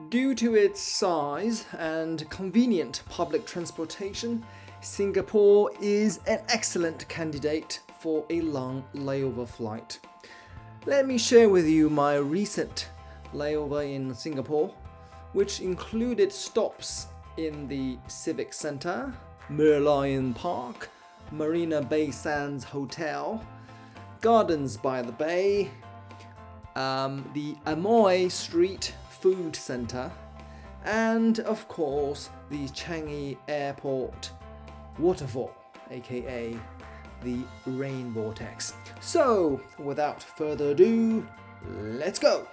Due to its size and convenient public transportation, Singapore is an excellent candidate for a long layover flight. Let me share with you my recent layover in Singapore, which included stops in the Civic Center, Merlion Park, Marina Bay Sands Hotel, Gardens by the Bay, the Amoy Street Food Center, and of course the Changi Airport Waterfall, aka the rain vortex. So, without further ado, let's go!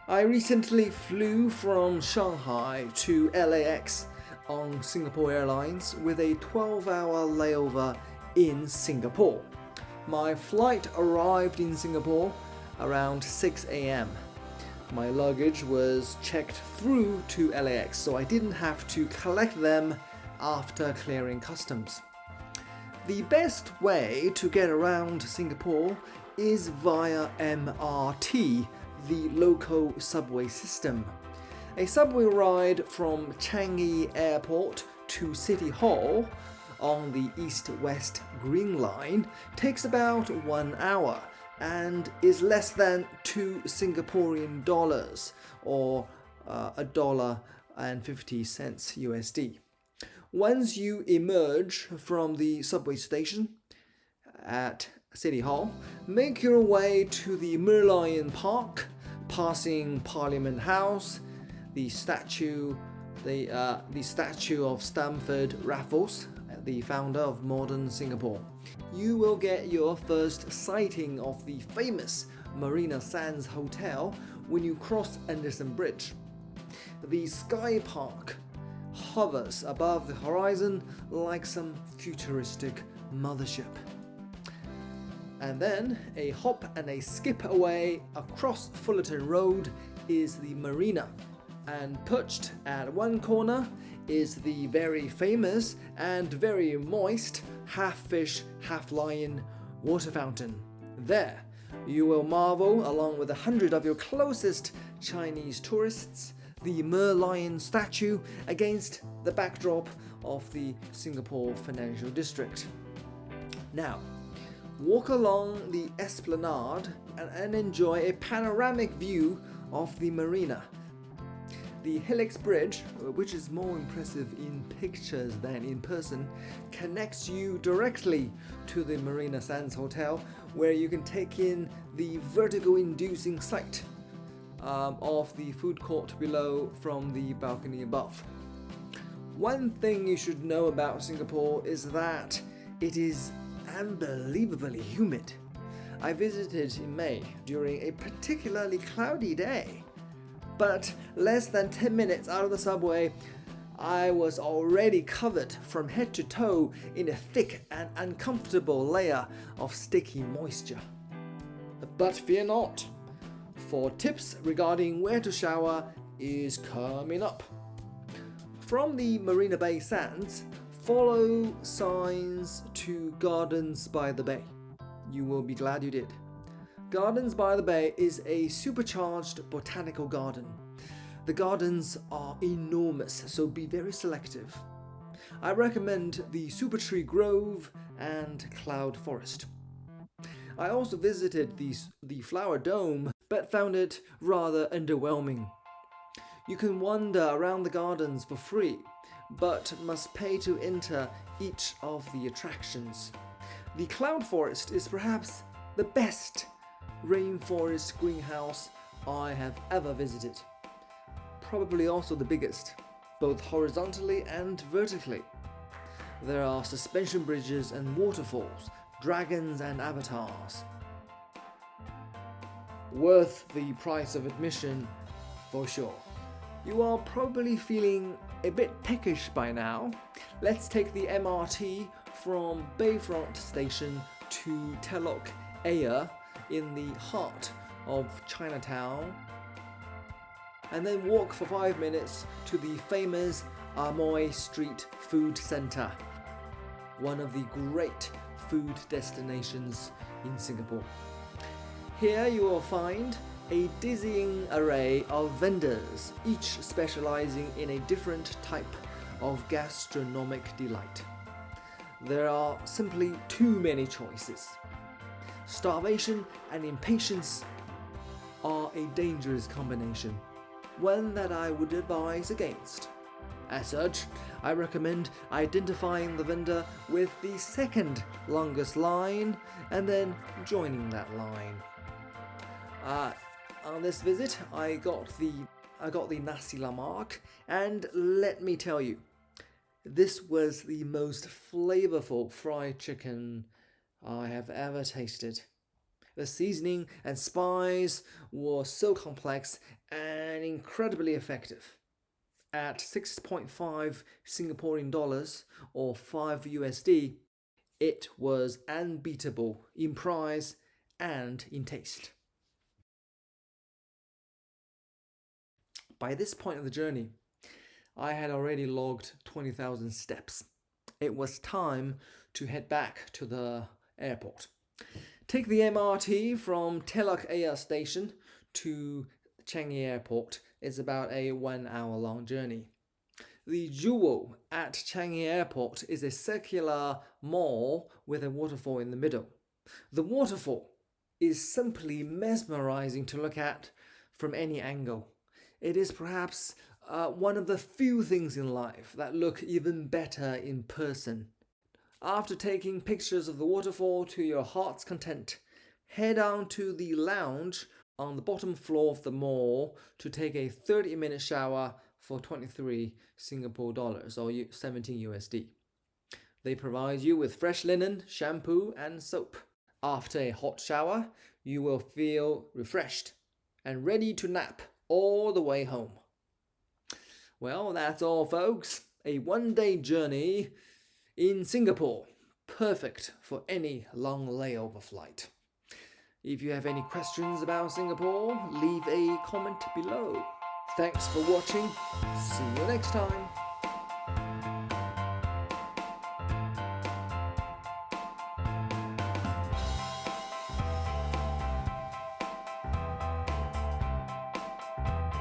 I recently flew from Shanghai to LAX on Singapore Airlines with a 12-hour layover in Singapore. My flight arrived in Singapore around 6 a.m. My luggage was checked through to LAX, so I didn't have to collect them after clearing customs. The best way to get around Singapore is via MRT, the local subway system. A subway ride from Changi Airport to City Hall on the East-West Green Line takes about 1 hour and is less than 2 Singaporean dollars or $1.50 USD. Once you emerge from the subway station at City Hall, make your way to the Merlion Park, passing Parliament House, the statue of Stamford Raffles, the founder of modern Singapore. You will get your first sighting of the famous Marina Sands Hotel when you cross Anderson Bridge. The Sky Park hovers above the horizon like some futuristic mothership. And then, a hop and a skip away across Fullerton Road is the Marina, and perched at one corner is the very famous and very moist half-fish, half-lion water fountain. There, you will marvel along with 100 of your closest Chinese tourists the Merlion statue against the backdrop of the Singapore Financial District. Now, walk along the esplanade and enjoy a panoramic view of the marina. The Helix Bridge, which is more impressive in pictures than in person, connects you directly to the Marina Sands Hotel, where you can take in the vertigo-inducing sight of the food court below from the balcony above. One thing you should know about Singapore is that it is unbelievably humid. I visited in May during a particularly cloudy day, but less than 10 minutes out of the subway, I was already covered from head to toe in a thick and uncomfortable layer of sticky moisture. But fear not, for tips regarding where to shower is coming up. From the Marina Bay Sands, follow signs to Gardens by the Bay. You will be glad you did. Gardens by the Bay is a supercharged botanical garden. The gardens are enormous, so be very selective. I recommend the Super Tree Grove and Cloud Forest. I also visited the Flower Dome, but found it rather underwhelming. You can wander around the gardens for free, but must pay to enter each of the attractions. The Cloud Forest is perhaps the best rainforest greenhouse I have ever visited. Probably also the biggest, both horizontally and vertically. There are suspension bridges and waterfalls, dragons and avatars. Worth the price of admission for sure. You are probably feeling a bit peckish by now. Let's take the MRT from Bayfront Station to Telok Ayer in the heart of Chinatown, and then walk for 5 minutes to the famous Amoy Street Food Center, one of the great food destinations in Singapore. Here you will find a dizzying array of vendors, each specializing in a different type of gastronomic delight. There are simply too many choices. Starvation and impatience are a dangerous combination, one that I would advise against. As such, I recommend identifying the vendor with the second longest line and then joining that line. On this visit, I got the nasi lemak, and let me tell you, this was the most flavorful fried chicken I have ever tasted. The seasoning and spice were so complex and incredibly effective. At 6.5 Singaporean dollars or 5 USD, it was unbeatable in price and in taste. By this point of the journey, I had already logged 20,000 steps. It was time to head back to the airport. Take the MRT from Teluk Air Station to Changi Airport. It's about a 1 hour long journey. The Jewel at Changi Airport is a circular mall with a waterfall in the middle. The waterfall is simply mesmerizing to look at from any angle. It is perhaps one of the few things in life that look even better in person. After taking pictures of the waterfall to your heart's content, head on to the lounge on the bottom floor of the mall to take a 30-minute shower for 23 Singapore dollars or 17 USD. They provide you with fresh linen, shampoo, and soap. After a hot shower, you will feel refreshed and ready to nap all the way home. Well, that's all, folks. A one-day journey in Singapore, perfect for any long layover flight. If you have any questions about Singapore, leave a comment below. Thanks for watching. See you next time.